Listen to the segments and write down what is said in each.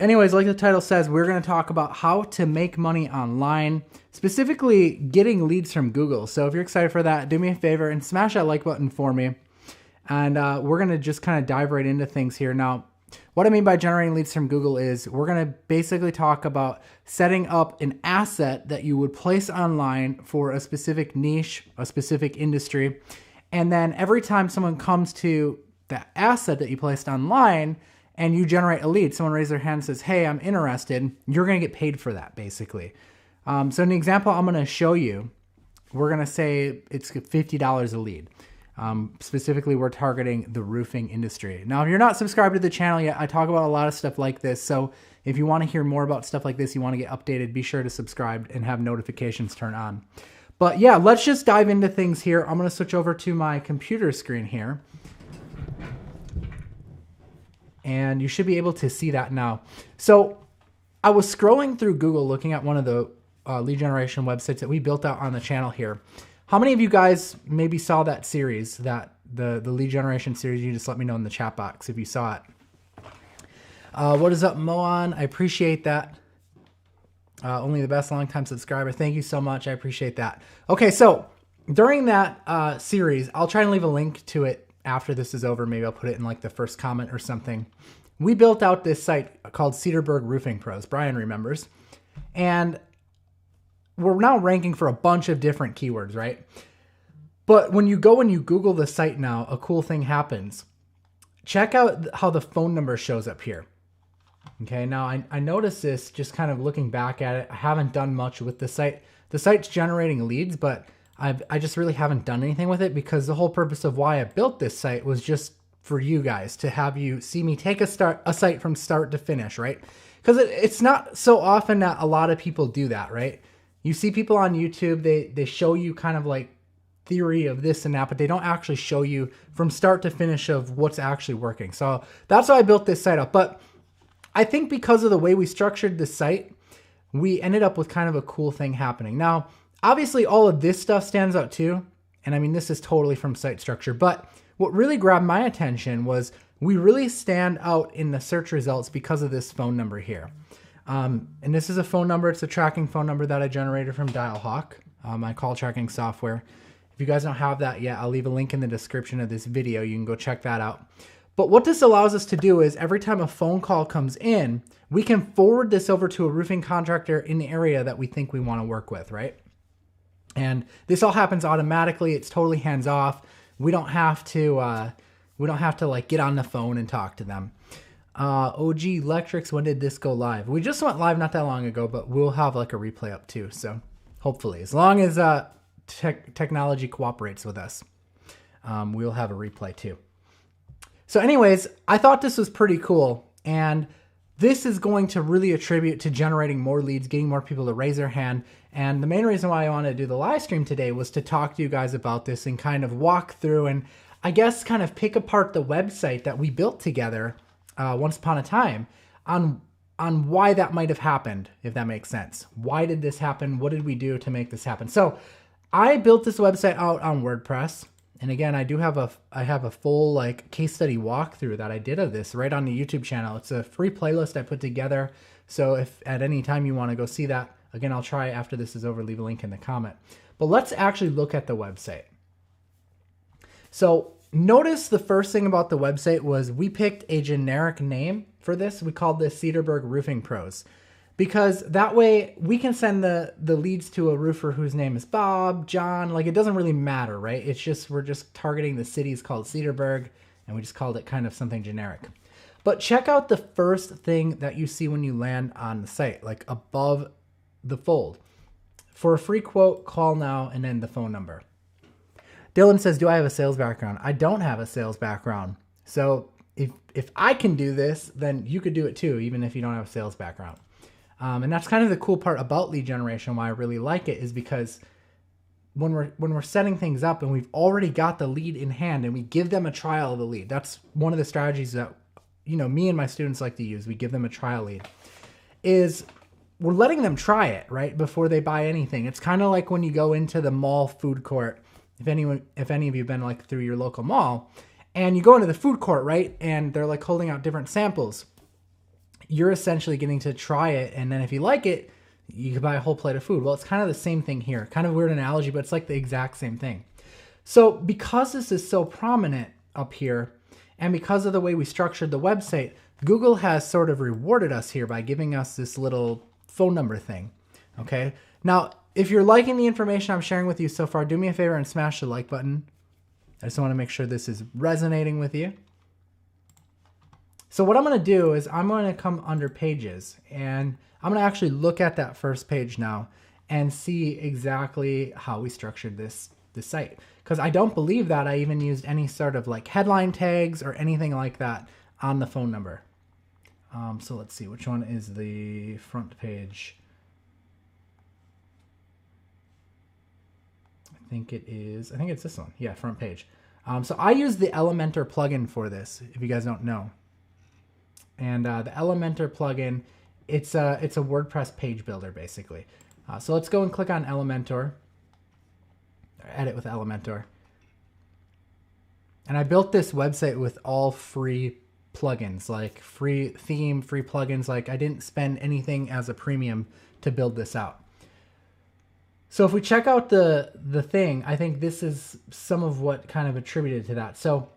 anyways, like the title says, we're going to talk about how to make money online, specifically getting leads from Google. So if you're excited for that, do me a favor and smash that like button for me. And we're going to just kind of dive right into things here. Now, what I mean by generating leads from Google is we're going to basically talk about setting up an asset that you would place online for a specific niche, a specific industry. And then every time someone comes to that asset that you placed online and you generate a lead, someone raises their hand and says, hey, I'm interested, you're going to get paid for that basically. So an example I'm going to show you, we're going to say it's $50 a lead. Specifically, we're targeting the roofing industry. Now, if you're not subscribed to the channel yet, I talk about a lot of stuff like this. So if you want to hear more about stuff like this, you want to get updated, be sure to subscribe and have notifications turned on. But yeah, let's just dive into things here. I'm going to switch over to my computer screen here. And you should be able to see that now. So I was scrolling through Google looking at one of the lead generation websites that we built out on the channel here. How many of you guys maybe saw that series, that the lead generation series? You just let me know in the chat box if you saw it. What is up, Moan? I appreciate that. Only the best longtime subscriber. Thank you so much. I appreciate that. Okay, so during that series, I'll try and leave a link to it after this is over. Maybe I'll put it in like the first comment or something. We built out this site called Cedarburg Roofing Pros. Brian remembers. And we're now ranking for a bunch of different keywords, right? But when you go and you Google the site now, a cool thing happens. Check out how the phone number shows up here. Okay, now I noticed this just kind of looking back at it. I haven't done much with the site. The site's generating leads, but I just really haven't done anything with it because the whole purpose of why I built this site was just for you guys to have you see me take a site from start to finish, right? Because it's not so often that a lot of people do that, right? You see people on YouTube, they show you kind of like theory of this and that, but they don't actually show you from start to finish of what's actually working. So that's why I built this site up. But I think because of the way we structured the site, we ended up with kind of a cool thing happening. Now, obviously all of this stuff stands out too. And I mean, this is totally from site structure, but what really grabbed my attention was we really stand out in the search results because of this phone number here. And this is a phone number. It's a tracking phone number that I generated from Dialhawk, my call tracking software. If you guys don't have that yet, I'll leave a link in the description of this video. You can go check that out. But what this allows us to do is every time a phone call comes in, we can forward this over to a roofing contractor in the area that we think we want to work with, right? And this all happens automatically. It's totally hands off. We don't have to like get on the phone and talk to them. OG Electrics, when did this go live? We just went live not that long ago, but we'll have like a replay up too. So hopefully, as long as technology cooperates with us, we'll have a replay too. So anyways, I thought this was pretty cool. And this is going to really attribute to generating more leads, getting more people to raise their hand. And the main reason why I wanted to do the live stream today was to talk to you guys about this and kind of walk through and I guess kind of pick apart the website that we built together once upon a time on why that might have happened, if that makes sense. Why did this happen? What did we do to make this happen? So I built this website out on WordPress. And again, I have a full like case study walkthrough that I did of this right on the YouTube channel. It's a free playlist I put together. So if at any time you want to go see that, again, I'll try after this is over, leave a link in the comment. But let's actually look at the website. So notice the first thing about the website was we picked a generic name for this. We called this Cedarburg Roofing Pros because that way we can send the leads to a roofer whose name is Bob, John, like it doesn't really matter, right? It's just, we're just targeting the cities called Cedarburg and we just called it kind of something generic. But check out the first thing that you see when you land on the site, like above the fold. For a free quote, call now and then the phone number. Dylan says, do I have a sales background? I don't have a sales background. So if I can do this, then you could do it too, even if you don't have a sales background. And that's kind of the cool part about lead generation, why I really like it, is because when we're setting things up and we've already got the lead in hand and we give them a trial of the lead. That's one of the strategies that, you know, me and my students like to use. We give them a trial lead. Is we're letting them try it, right, before they buy anything. It's kind of like when you go into the mall food court. If any of you have been like through your local mall and you go into the food court, right, and they're like holding out different samples. you're essentially getting to try it. And then if you like it, you can buy a whole plate of food. Well, it's kind of the same thing here. Kind of weird analogy, but it's like the exact same thing. So because this is so prominent up here, and because of the way we structured the website, Google has sort of rewarded us here by giving us this little phone number thing. Okay. Now, if you're liking the information I'm sharing with you so far, do me a favor and smash the like button. I just want to make sure this is resonating with you. So what I'm going to do is I'm going to come under pages, and I'm going to actually look at that first page now and see exactly how we structured this site. Because I don't believe that I even used any sort of like headline tags or anything like that on the phone number. So let's see, which one is the front page? I think it's this one. Yeah, front page. So I use the Elementor plugin for this, if you guys don't know. And the Elementor plugin, it's a WordPress page builder, basically. So let's go and click on Elementor, or edit with Elementor. And I built this website with all free plugins, like free theme, free plugins. Like I didn't spend anything as a premium to build this out. So if we check out the thing, I think this is some of what kind of attributed to that. So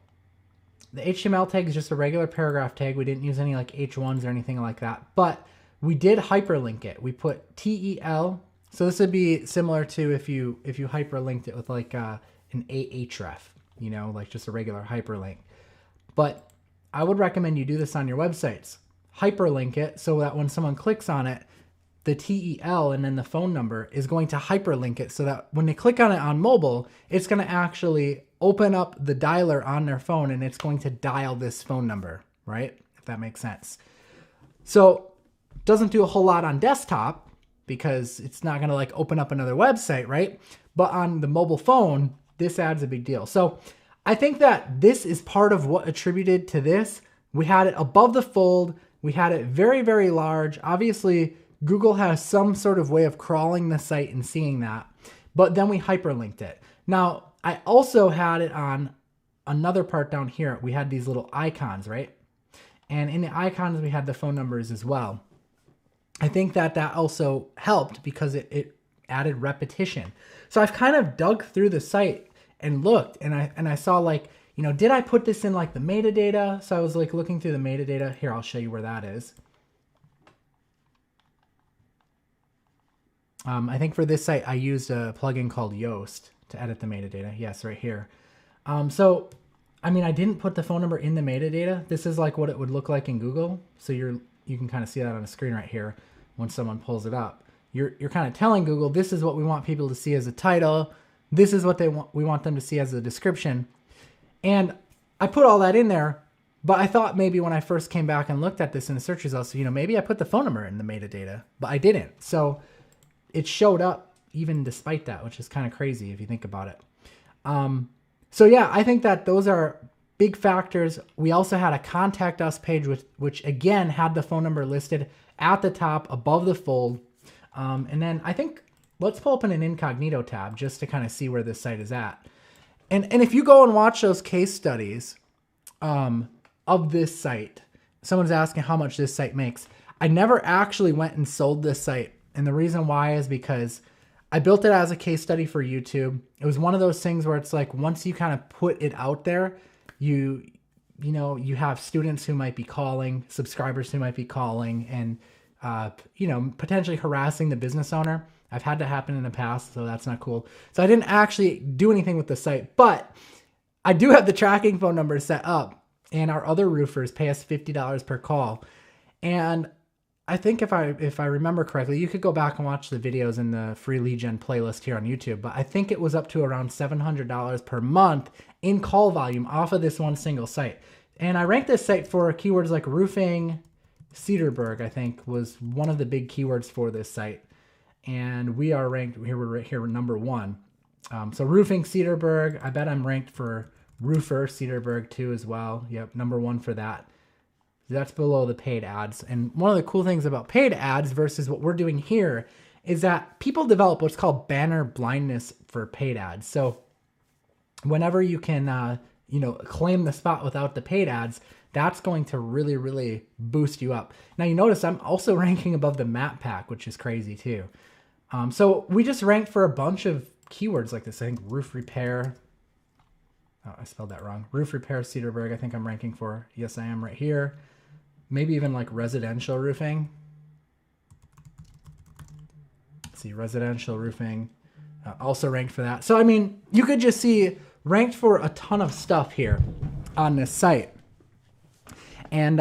the HTML tag is just a regular paragraph tag. We didn't use any like H1s or anything like that, but we did hyperlink it. We put TEL. So this would be similar to if you hyperlinked it with like an Ahref, you know, like just a regular hyperlink. But I would recommend you do this on your websites. Hyperlink it so that when someone clicks on it, the TEL and then the phone number is going to hyperlink it so that when they click on it on mobile, it's going to actually open up the dialer on their phone and it's going to dial this phone number, right? If that makes sense. So it doesn't do a whole lot on desktop because it's not going to like open up another website, right? But on the mobile phone, this adds a big deal. So I think that this is part of what attributed to this. We had it above the fold. We had it very, very large. Obviously, Google has some sort of way of crawling the site and seeing that, but then we hyperlinked it. Now, I also had it on another part down here. We had these little icons, right? And in the icons, we had the phone numbers as well. I think that also helped because it added repetition. So I've kind of dug through the site and looked, and I saw like, you know, did I put this in like the metadata? So I was like looking through the metadata. Here, I'll show you where that is. I think for this site, I used a plugin called Yoast to edit the metadata. Yes, right here. So, I mean, I didn't put the phone number in the metadata. This is like what it would look like in Google. So you can kind of see that on the screen right here when someone pulls it up. You're kind of telling Google, this is what we want people to see as a title. This is what we want them to see as a description. And I put all that in there, but I thought maybe when I first came back and looked at this in the search results, you know, maybe I put the phone number in the metadata, but I didn't. So it showed up even despite that, which is kind of crazy if you think about it. So yeah, I think that those are big factors. We also had a contact us page, which again had the phone number listed at the top above the fold. And then I think let's pull up in an incognito tab just to kind of see where this site is at. And if you go and watch those case studies of this site, someone's asking how much this site makes. I never actually went and sold this site. And the reason why is because I built it as a case study for YouTube. It was one of those things where it's like, once you kind of put it out there, you have students who might be calling, subscribers who might be calling and, potentially harassing the business owner. I've had that happen in the past, so that's not cool. So I didn't actually do anything with the site, but I do have the tracking phone number set up, and our other roofers pay us $50 per call. And I think if I remember correctly, you could go back and watch the videos in the free lead gen playlist here on YouTube, but I think it was up to around $700 per month in call volume off of this one single site. And I ranked this site for keywords like roofing. Cedarburg, I think, was one of the big keywords for this site. And we are ranked here. We're right here, number one. So roofing Cedarburg. I bet I'm ranked for roofer Cedarburg too as well. Yep, number one for that. That's below the paid ads. And one of the cool things about paid ads versus what we're doing here is that people develop what's called banner blindness for paid ads. So whenever you can, claim the spot without the paid ads, that's going to really, really boost you up. Now you notice I'm also ranking above the map pack, which is crazy too. So we just ranked for a bunch of keywords like this. I think roof repair. Oh, I spelled that wrong. Roof repair, Cedarburg, I think I'm ranking for. Yes, I am right here. Maybe even like residential roofing. Let's see, residential roofing. Also ranked for that. So, I mean, you could just see ranked for a ton of stuff here on this site. And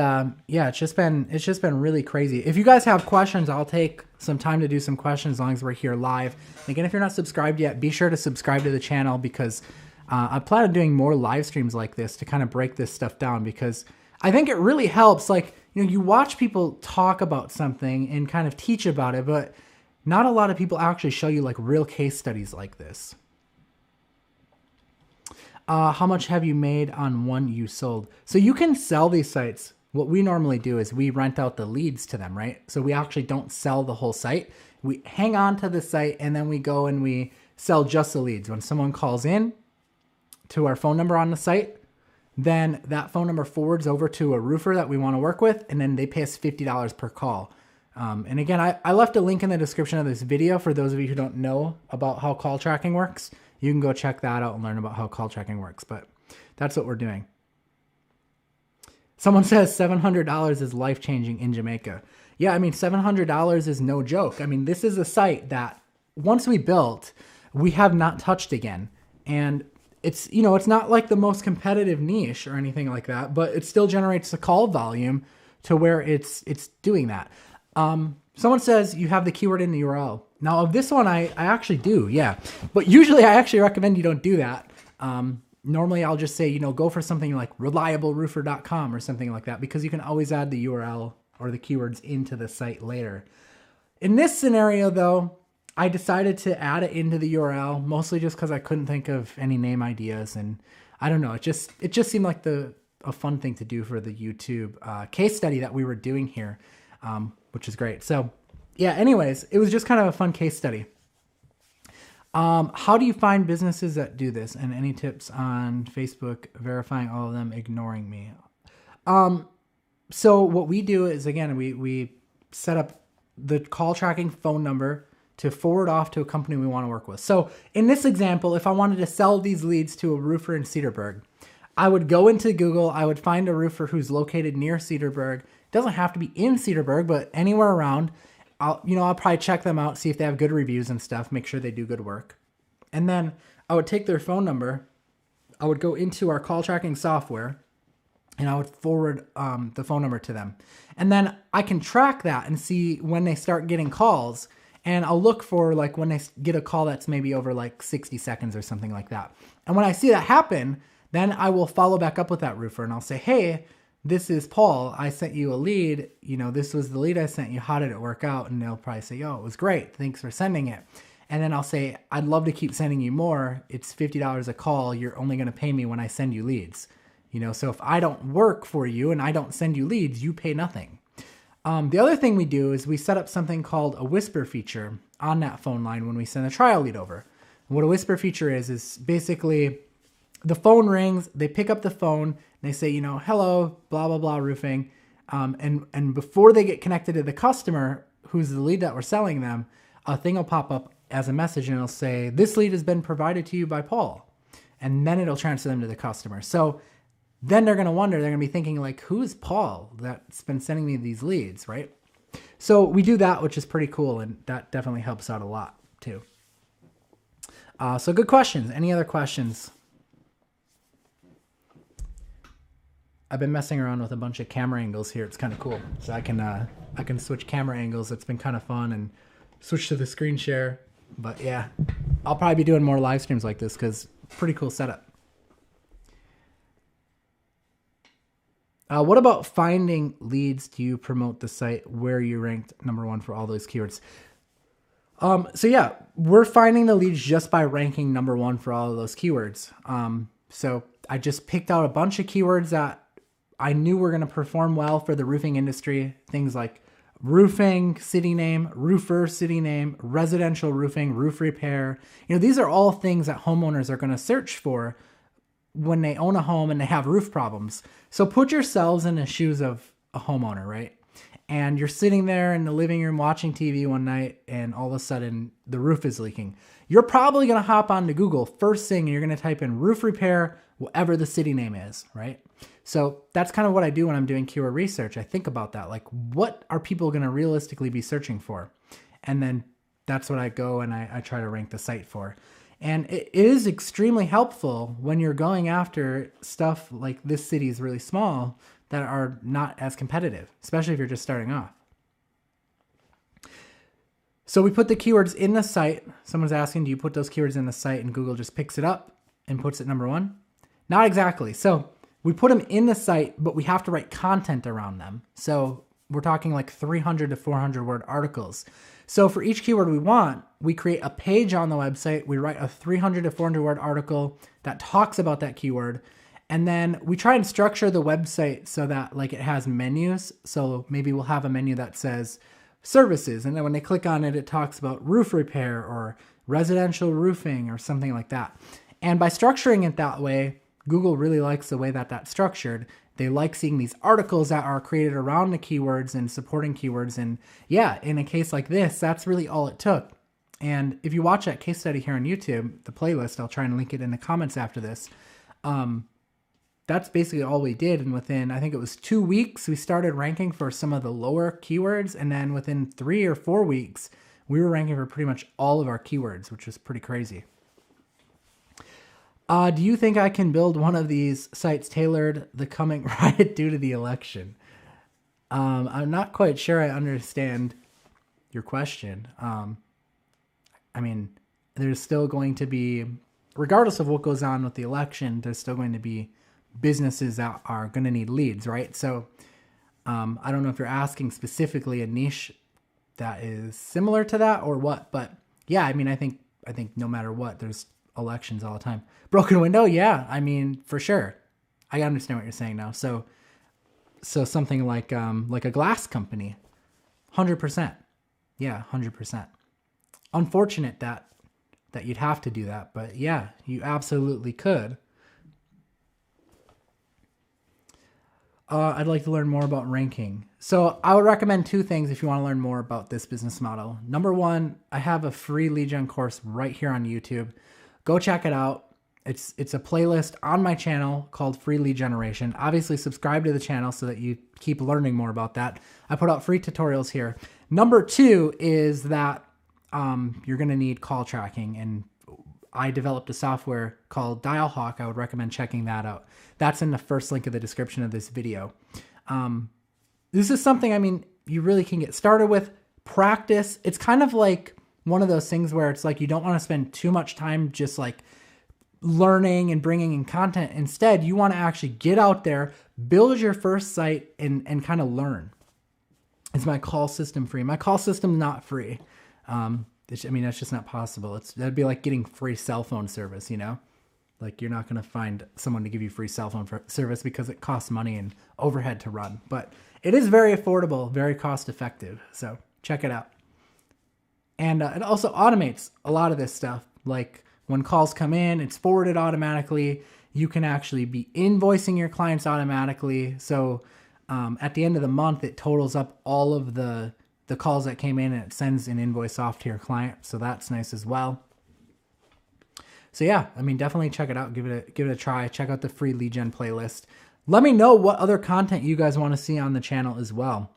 yeah, it's just been really crazy. If you guys have questions, I'll take some time to do some questions as long as we're here live. And again, if you're not subscribed yet, be sure to subscribe to the channel because I plan on doing more live streams like this to kind of break this stuff down because I think it really helps. Like, you know, you watch people talk about something and kind of teach about it, but not a lot of people actually show you like real case studies like this. How much have you made on one you sold? So you can sell these sites. What we normally do is we rent out the leads to them, right? So we actually don't sell the whole site. We hang on to the site and then we go and we sell just the leads. When someone calls in to our phone number on the site, then that phone number forwards over to a roofer that we want to work with, and then they pay us $50 per call. And again, I left a link in the description of this video for those of you who don't know about how call tracking works. You can go check that out and learn about how call tracking works, but that's what we're doing. Someone says $700 is life-changing in Jamaica. Yeah, I mean, $700 is no joke. I mean, this is a site that once we built, we have not touched again. And it's, you know, it's not like the most competitive niche or anything like that, but it still generates the call volume to where it's doing that. Someone says you have the keyword in the URL. Now of this one, I actually do, yeah. But usually I actually recommend you don't do that. Normally I'll just say, you know, go for something like reliableroofer.com or something like that, because you can always add the URL or the keywords into the site later. In this scenario though, I decided to add it into the URL, mostly just because I couldn't think of any name ideas. And I don't know, it just seemed like a fun thing to do for the YouTube case study that we were doing here, which is great. So yeah, anyways, it was just kind of a fun case study. How do you find businesses that do this? And any tips on Facebook verifying all of them, ignoring me? So what we do is, again, we set up the call tracking phone number to forward off to a company we want to work with. So in this example, if I wanted to sell these leads to a roofer in Cedarburg, I would go into Google, I would find a roofer who's located near Cedarburg. It doesn't have to be in Cedarburg, but anywhere around. I'll probably check them out, see if they have good reviews and stuff, make sure they do good work. And then I would take their phone number, I would go into our call tracking software, and I would forward the phone number to them. And then I can track that and see when they start getting calls. And I'll look for like when they get a call that's maybe over like 60 seconds or something like that. And when I see that happen, then I will follow back up with that roofer and I'll say, hey, this is Paul. I sent you a lead. You know, this was the lead I sent you. How did it work out? And they'll probably say, oh, it was great. Thanks for sending it. And then I'll say, I'd love to keep sending you more. It's $50 a call. You're only going to pay me when I send you leads. You know, so if I don't work for you and I don't send you leads, you pay nothing. The other thing we do is we set up something called a whisper feature on that phone line when we send a trial lead over. And what a whisper feature is basically the phone rings, they pick up the phone, and they say, you know, hello, blah, blah, blah, roofing. And before they get connected to the customer, who's the lead that we're selling them, a thing will pop up as a message and it'll say, this lead has been provided to you by Paul. And then it'll transfer them to the customer. So then they're going to wonder, they're going to be thinking like, who is Paul that's been sending me these leads, right? So we do that, which is pretty cool. And that definitely helps out a lot too. So good questions. Any other questions? I've been messing around with a bunch of camera angles here. It's kind of cool. So I can switch camera angles. It's been kind of fun, and switch to the screen share. But yeah, I'll probably be doing more live streams like this because pretty cool setup. What about finding leads? Do you promote the site where you ranked #1 for all those keywords? So yeah, we're finding the leads just by ranking #1 for all of those keywords. So I just picked out a bunch of keywords that I knew were going to perform well for the roofing industry. Things like roofing, city name, roofer, city name, residential roofing, roof repair. You know, these are all things that homeowners are going to search for when they own a home and they have roof problems. So put yourselves in the shoes of a homeowner, right? And you're sitting there in the living room watching TV one night and all of a sudden the roof is leaking. You're probably going to hop onto Google first thing and you're going to type in roof repair, whatever the city name is, right? So that's kind of what I do when I'm doing keyword research. I think about that, like what are people going to realistically be searching for? And then that's what I go and I try to rank the site for. And it is extremely helpful when you're going after stuff like this city is really small that are not as competitive, especially if you're just starting off. So we put the keywords in the site. Someone's asking, do you put those keywords in the site and Google just picks it up and puts it number one? Not exactly. So we put them in the site, but we have to write content around them. So we're talking like 300 to 400 word articles. So for each keyword we want, we create a page on the website. We write a 300 to 400 word article that talks about that keyword. And then we try and structure the website so that like it has menus. So maybe we'll have a menu that says services. And then when they click on it, it talks about roof repair or residential roofing or something like that. And by structuring it that way, Google really likes the way that that's structured. They like seeing these articles that are created around the keywords and supporting keywords. And yeah, in a case like this, that's really all it took. And if you watch that case study here on YouTube, the playlist, I'll try and link it in the comments after this. That's basically all we did. And within, I think it was 2 weeks, we started ranking for some of the lower keywords. And then within 3 or 4 weeks, we were ranking for pretty much all of our keywords, which was pretty crazy. Do you think I can build one of these sites tailored the coming riot due to the election? I'm not quite sure I understand your question. I mean, there's still going to be, regardless of what goes on with the election, there's still going to be businesses that are going to need leads, right? So I don't know if you're asking specifically a niche that is similar to that or what, but yeah, I mean, I think no matter what, there's elections all the time. Broken window, yeah, I mean, for sure. I understand what you're saying now. So something like a glass company, 100%. Yeah, 100%. Unfortunate that you'd have to do that, but yeah, you absolutely could. I'd like to learn more about ranking. So I would recommend 2 things if you want to learn more about this business model. Number 1, I have a free lead gen course right here on YouTube. Go check it out. It's a playlist on my channel called Free Lead Generation. Obviously, subscribe to the channel so that you keep learning more about that. I put out free tutorials here. Number 2 is that you're going to need call tracking, and I developed a software called DialHawk. I would recommend checking that out. That's in the first link of the description of this video. This is something, I mean, you really can get started with. Practice. It's kind of like one of those things where it's like you don't want to spend too much time just like learning and bringing in content. Instead, you want to actually get out there, build your first site, and kind of learn. Is my call system free? My call system not free. I mean, that's just not possible. That'd be like getting free cell phone service, you know? Like you're not going to find someone to give you free cell phone service because it costs money and overhead to run. But it is very affordable, very cost effective. So check it out. And it also automates a lot of this stuff. Like when calls come in, it's forwarded automatically. You can actually be invoicing your clients automatically. So at the end of the month, it totals up all of the calls that came in and it sends an invoice off to your client. So that's nice as well. So yeah, I mean, definitely check it out. Give it a try. Check out the free lead gen playlist. Let me know what other content you guys want to see on the channel as well.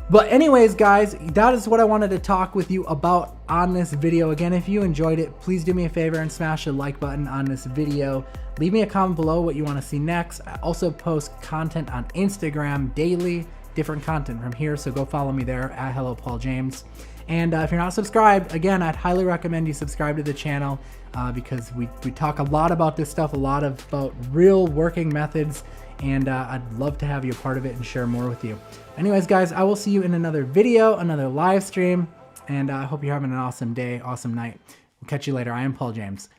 But anyways, guys, that is what I wanted to talk with you about on this video. Again, if you enjoyed it, please do me a favor and smash the like button on this video. Leave me a comment below what you want to see next. I also post content on Instagram daily, different content from here, so go follow me there at @HelloPaulJames. And if you're not subscribed, again, I'd highly recommend you subscribe to the channel because we talk a lot about this stuff, about real working methods, and I'd love to have you a part of it and share more with you. Anyways, guys, I will see you in another video, another live stream, and I hope you're having an awesome day, awesome night. We'll catch you later. I am Paul James.